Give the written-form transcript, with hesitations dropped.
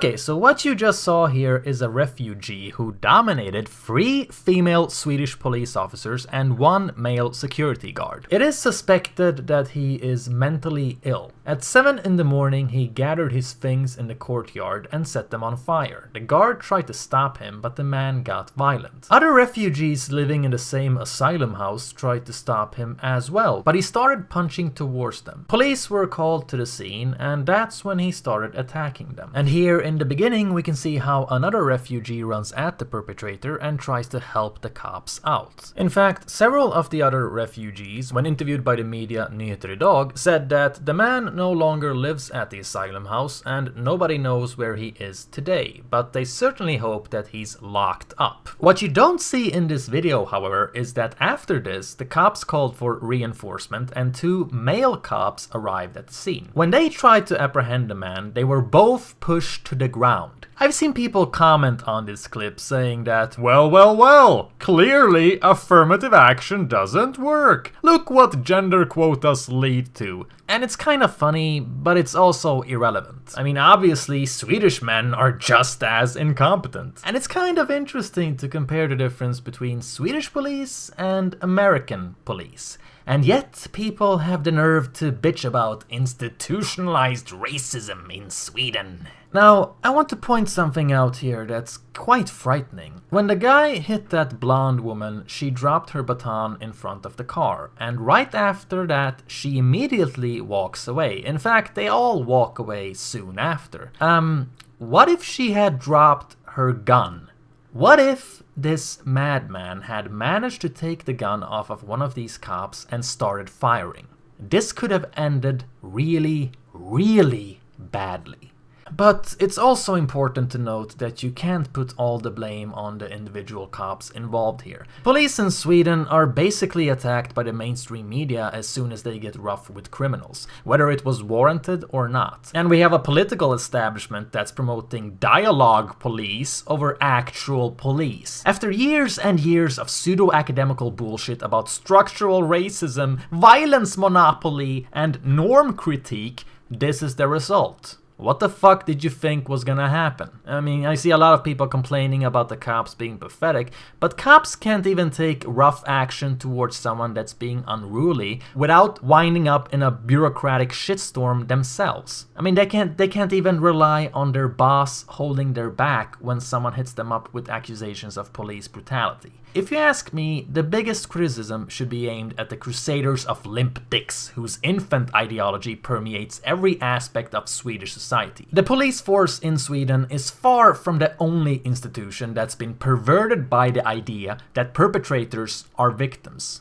Okay, so what you just saw here is a refugee who dominated 3 female Swedish police officers and 1 male security guard. It is suspected that he is mentally ill. At 7 in the morning, he gathered his things in the courtyard and set them on fire. The guard tried to stop him, but the man got violent. Other refugees living in the same asylum house tried to stop him as well, but he started punching towards them. Police were called to the scene, and that's when he started attacking them. And here in the beginning, we can see how another refugee runs at the perpetrator and tries to help the cops out. In fact, several of the other refugees, when interviewed by the media Nyheter Idag, said that the man no longer lives at the asylum house and nobody knows where he is today, but they certainly hope that he's locked up. What you don't see in this video, however, is that after this, the cops called for reinforcement and 2 male cops arrived at the scene. When they tried to apprehend the man, they were both pushed to the ground. I've seen people comment on this clip saying that, well, clearly affirmative action doesn't work. Look what gender quotas lead to. And it's kind of funny, but it's also irrelevant. I mean, obviously, Swedish men are just as incompetent. And it's kind of interesting to compare the difference between Swedish police and American police. And yet, people have the nerve to bitch about institutionalized racism in Sweden. Now, I want to point something out here that's quite frightening. When the guy hit that blonde woman, she dropped her baton in front of the car, and right after that, she immediately walks away. In fact, they all walk away soon after. What if she had dropped her gun? What if this madman had managed to take the gun off of one of these cops and started firing? This could have ended really, really badly. But it's also important to note that you can't put all the blame on the individual cops involved here. Police in Sweden are basically attacked by the mainstream media as soon as they get rough with criminals, whether it was warranted or not. And we have a political establishment that's promoting dialogue police over actual police. After years and years of pseudo-academical bullshit about structural racism, violence monopoly, and norm critique, this is the result. What the fuck did you think was gonna happen? I mean, I see a lot of people complaining about the cops being pathetic, but cops can't even take rough action towards someone that's being unruly without winding up in a bureaucratic shitstorm themselves. I mean, they can't even rely on their boss holding their back when someone hits them up with accusations of police brutality. If you ask me, the biggest criticism should be aimed at the crusaders of limp dicks, whose infant ideology permeates every aspect of Swedish society. The police force in Sweden is far from the only institution that's been perverted by the idea that perpetrators are victims.